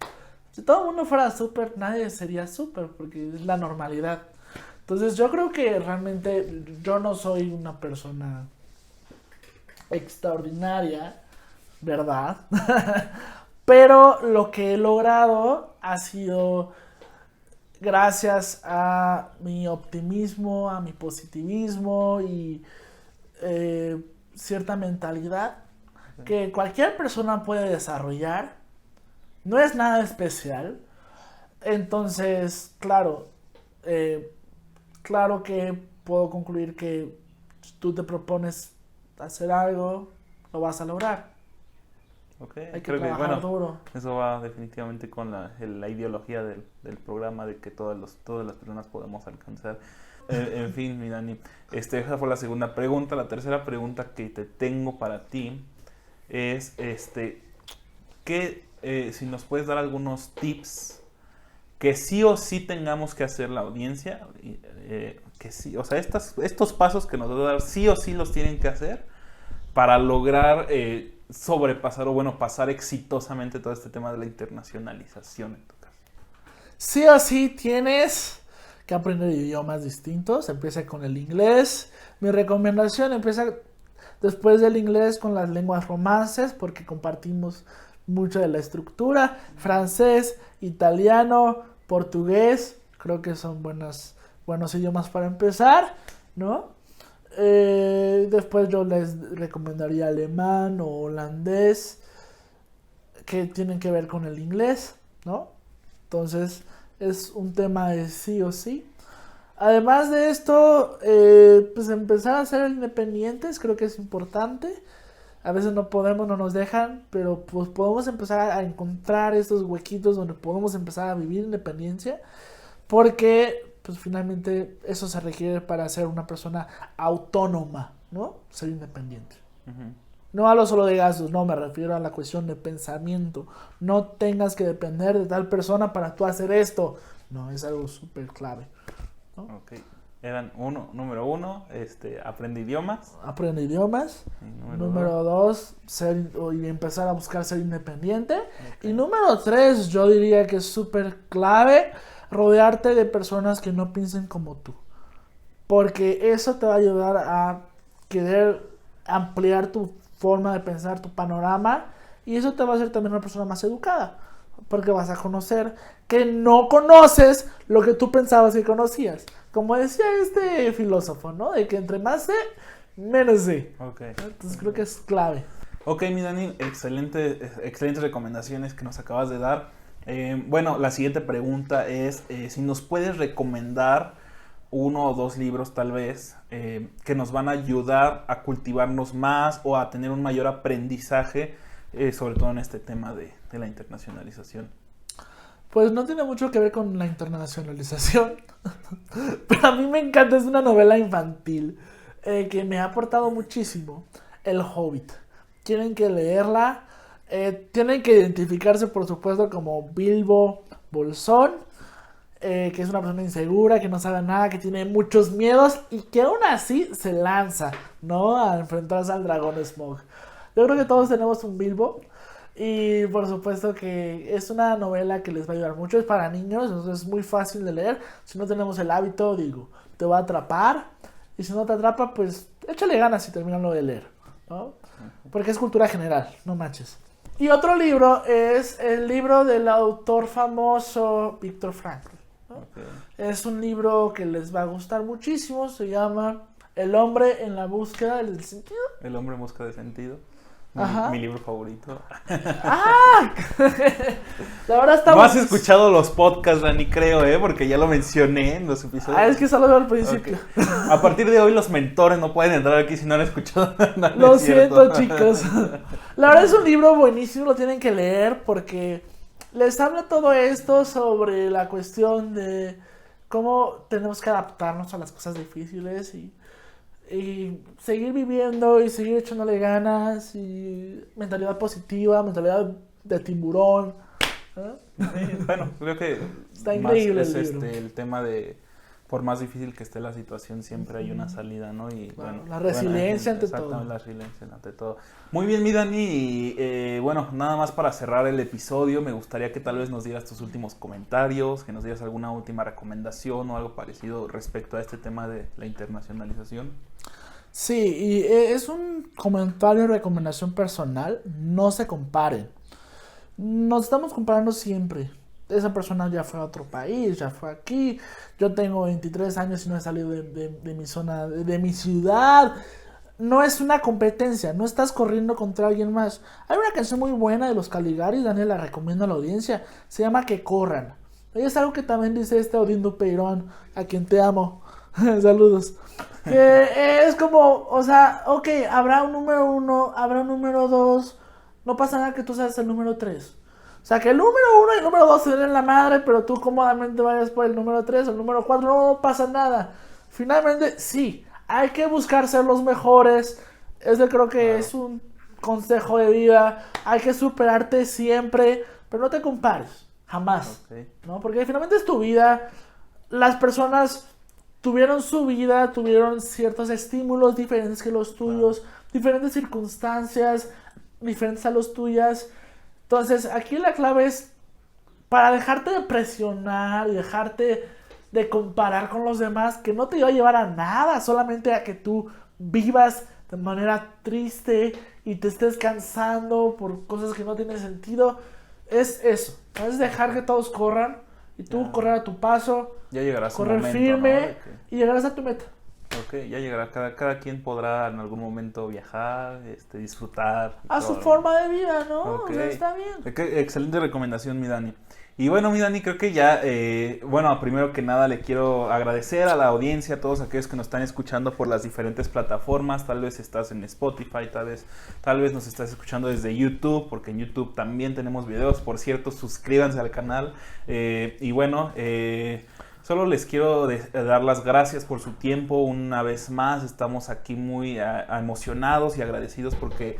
Si todo el mundo fuera súper, nadie sería súper, porque es la normalidad. Entonces yo creo que realmente yo no soy una persona extraordinaria, ¿verdad? Pero lo que he logrado ha sido gracias a mi optimismo, a mi positivismo y cierta mentalidad que cualquier persona puede desarrollar. No es nada especial. Entonces, claro que puedo concluir que si tú te propones hacer algo, lo vas a lograr. Okay. Hay que Creo que, trabajar duro. eso va definitivamente con la ideología del programa de que todas las personas podemos alcanzar. En fin, mi Dani, esa fue la segunda pregunta. La tercera pregunta que te tengo para ti es, si nos puedes dar algunos tips que sí o sí tengamos que hacer la audiencia, que sí, o sea, estos pasos que nos va a dar sí o sí los tienen que hacer para lograr sobrepasar o bueno, pasar exitosamente todo este tema de la internacionalización en tu caso. Sí o sí tienes que aprender idiomas distintos. Empieza con el inglés. Mi recomendación empieza después del inglés con las lenguas romances porque compartimos mucho de la estructura. Francés, italiano, portugués. Creo que son buenos idiomas para empezar, ¿no? Después yo les recomendaría alemán o holandés que tienen que ver con el inglés, ¿no? Entonces es un tema de sí o sí. Además de esto, pues empezar a ser independientes creo que es importante. A veces no podemos, no nos dejan, pero pues podemos empezar a encontrar estos huequitos donde podemos empezar a vivir independencia, porque pues finalmente eso se requiere para ser una persona autónoma, ¿no? Ser independiente. Uh-huh. No hablo solo de gastos, no, me refiero a la cuestión de pensamiento. No tengas que depender de tal persona para tú hacer esto. No, es algo súper clave, ¿no? Ok. Eran número uno, aprende idiomas. Aprende idiomas. Número dos, y empezar a buscar ser independiente. Okay. Y número tres, yo diría que es súper clave rodearte de personas que no piensen como tú. Porque eso te va a ayudar a querer ampliar tu forma de pensar, tu panorama. Y eso te va a hacer también una persona más educada. Porque vas a conocer que no conoces lo que tú pensabas que conocías. Como decía este filósofo, ¿no? De que entre más sé, menos sé. Okay. Entonces creo que es clave. Ok, mi Dani, excelentes recomendaciones que nos acabas de dar. Bueno, la siguiente pregunta es si nos puedes recomendar 1 o 2 libros tal vez que nos van a ayudar a cultivarnos más o a tener un mayor aprendizaje, sobre todo en este tema de la internacionalización. Pues no tiene mucho que ver con la internacionalización, pero a mí me encanta, es una novela infantil que me ha aportado muchísimo, El Hobbit. Tienen que leerla, tienen que identificarse por supuesto como Bilbo Bolsón, que es una persona insegura, que no sabe nada, que tiene muchos miedos y que aún así se lanza, ¿no? A enfrentarse al dragón Smaug. Yo creo que todos tenemos un Bilbo. Y por supuesto que es una novela que les va a ayudar mucho. Es para niños, entonces es muy fácil de leer. Si no tenemos el hábito, te va a atrapar. Y si no te atrapa, pues échale ganas y termínalo de leer, ¿no? Porque es cultura general, no manches. Y otro libro es el libro del autor famoso Viktor Frankl, ¿no? Okay. Es un libro que les va a gustar muchísimo, se llama El hombre en la búsqueda del sentido. El hombre en busca de sentido. Ajá. Mi libro favorito. ¡Ah! La verdad está No has escuchado los podcasts, Dani, creo, porque ya lo mencioné en los episodios. Es que solo veo al principio. Okay. A partir de hoy los mentores no pueden entrar aquí si no han escuchado nada. Lo siento, chicos. La verdad es un libro buenísimo, lo tienen que leer porque les habla todo esto sobre la cuestión de cómo tenemos que adaptarnos a las cosas difíciles y seguir viviendo y seguir echándole ganas y mentalidad positiva, mentalidad de tiburón. Bueno, creo que está increíble es el libro. el tema de por más difícil que esté la situación siempre hay una salida, ¿no? Y Claro, bueno, la resiliencia ante todo. Exactamente, la resiliencia ante todo. Muy bien, mi Dani, y bueno, nada más para cerrar el episodio, me gustaría que tal vez nos dieras tus últimos comentarios, que nos dieras alguna última recomendación o algo parecido respecto a este tema de la internacionalización. Sí, y es un comentario y recomendación personal, no se comparen. Nos estamos comparando siempre. Esa persona ya fue a otro país, ya fue aquí. Yo tengo 23 años y no he salido de mi zona, de mi ciudad. No es una competencia, no estás corriendo contra alguien más. Hay una canción muy buena de los Caligaris, Daniel, la recomiendo a la audiencia. Se llama Que Corran. Y es algo que también dice Odín Dupeirón, a quien te amo. Saludos. Que es como, o sea, ok, habrá un número 1, habrá un número 2. No pasa nada que tú seas el número 3. O sea, que el número 1 y el número 2 se den en la madre, pero tú cómodamente vayas por el número 3 o el número 4, no pasa nada. Finalmente, sí, hay que buscar ser los mejores. Eso creo que es un consejo de vida. Hay que superarte siempre, pero no te compares, jamás. Okay. ¿No? Porque finalmente es tu vida. Las personas tuvieron su vida, tuvieron ciertos estímulos diferentes que los tuyos, diferentes circunstancias diferentes a los tuyas. Entonces, aquí la clave es para dejarte de presionar y dejarte de comparar con los demás, que no te va a llevar a nada, solamente a que tú vivas de manera triste y te estés cansando por cosas que no tienen sentido. Es eso, es dejar que todos corran y tú correr a tu paso, ya llegarás correr momento, firme, ¿no? y llegarás a tu meta. Ok, ya llegará, cada quien podrá en algún momento viajar, disfrutar. A su forma de vida, ¿no? Okay. O sea, está bien. Excelente recomendación, mi Dani. Y bueno, mi Dani, creo que ya, bueno, primero que nada le quiero agradecer a la audiencia, a todos aquellos que nos están escuchando por las diferentes plataformas. Tal vez estás en Spotify, tal vez nos estás escuchando desde YouTube, porque en YouTube también tenemos videos. Por cierto, suscríbanse al canal. Y bueno, solo les quiero dar las gracias por su tiempo una vez más. Estamos aquí muy emocionados y agradecidos porque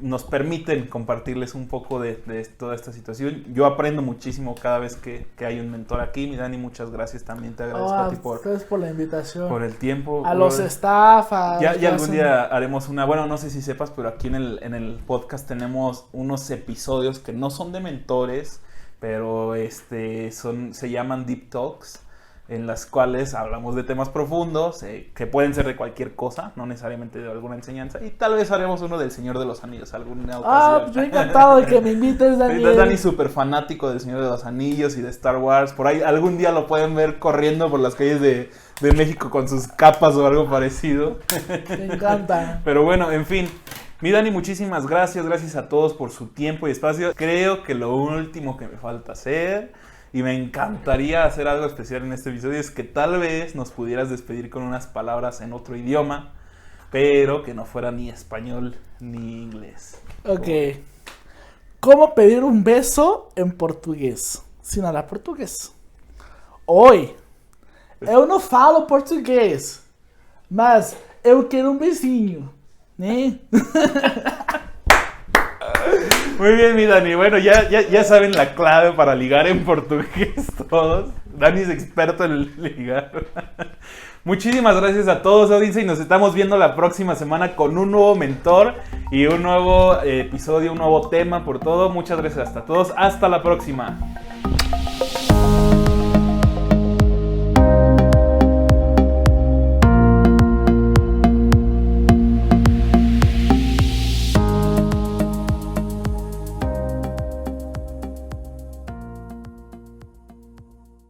nos permiten compartirles un poco de toda esta situación. Yo aprendo muchísimo cada vez que hay un mentor aquí. Mi Dani, muchas gracias también. Te agradezco a ti por la invitación. Por el tiempo. A los staff. Ya algún día haremos una... Bueno, no sé si sepas, pero aquí en el podcast tenemos unos episodios que no son de mentores, pero se llaman Deep Talks, en las cuales hablamos de temas profundos, que pueden ser de cualquier cosa, no necesariamente de alguna enseñanza, y tal vez haremos uno del Señor de los Anillos, alguna ocasión. Pues yo encantado de que me invites, Daniel. Dani es súper fanático del Señor de los Anillos y de Star Wars, por ahí algún día lo pueden ver corriendo por las calles de México con sus capas o algo parecido. Me encanta. Pero bueno, en fin. Mi Dani, muchísimas gracias a todos por su tiempo y espacio. Creo que lo último que me falta hacer, y me encantaría hacer algo especial en este episodio, es que tal vez nos pudieras despedir con unas palabras en otro idioma, pero que no fuera ni español ni inglés. Ok. ¿Cómo pedir un beso en portugués sin hablar portugués? Oi, eu não falo português, mas eu quero um beijinho, né? Muy bien, mi Dani. Bueno, ya saben la clave para ligar en portugués todos. Dani es experto en ligar. Muchísimas gracias a todos, audiencia, y nos estamos viendo la próxima semana con un nuevo mentor y un nuevo episodio, un nuevo tema por todo. Muchas gracias a todos. Hasta la próxima.